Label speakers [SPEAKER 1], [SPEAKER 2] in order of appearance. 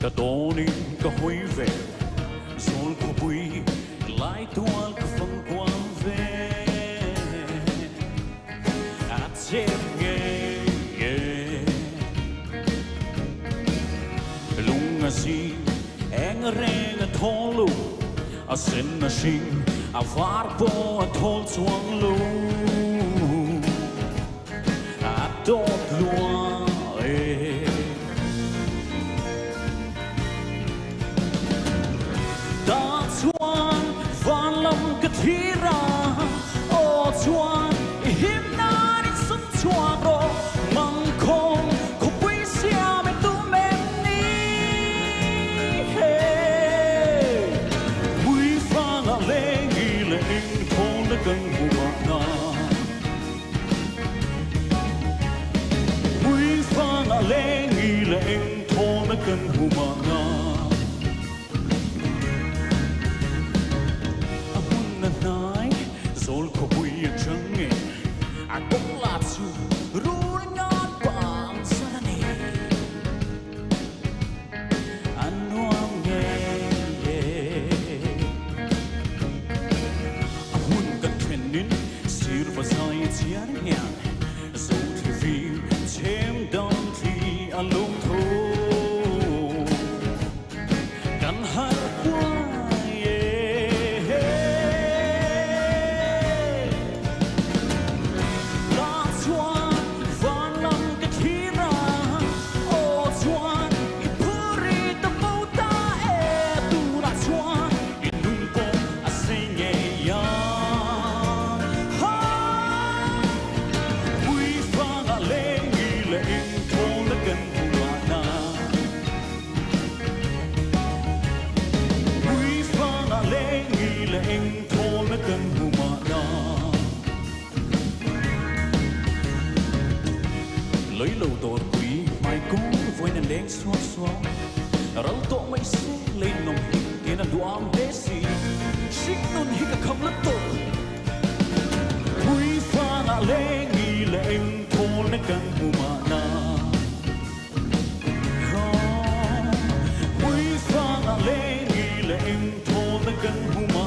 [SPEAKER 1] ta đoni ka hoi ve sol ko bui lai tual ka phong quan ve at se ge lung si eng reng tholu a sen na sing a var po a thol chuang lu a dot lua ta chuan van lam ka thira o chuan him na ni sum chuan ro mang khong ko pui sia me tu me ni he pui fa la le gi le ing thong na kan hu ma na pui fa la le gi le ing thong na kan hu ma na zol ko bui chang nge a kong la chu ru ngan pang sa ne an nuam nge a hun ka trenin sir va sai chiar nya zo thi vi chem dong thi a lung tho kan har kwa lối lâu tổ quý mai cũng với nền đen xóa xóa rau tổ mấy xe lên nồng hình kia là đua am đế xì xích nôn hi cả không lấp tổ quý pha ngã lê nghi lệ em thô nê cần hù mà na quý pha ngã lê nghi lệ em thô nê cần hù mà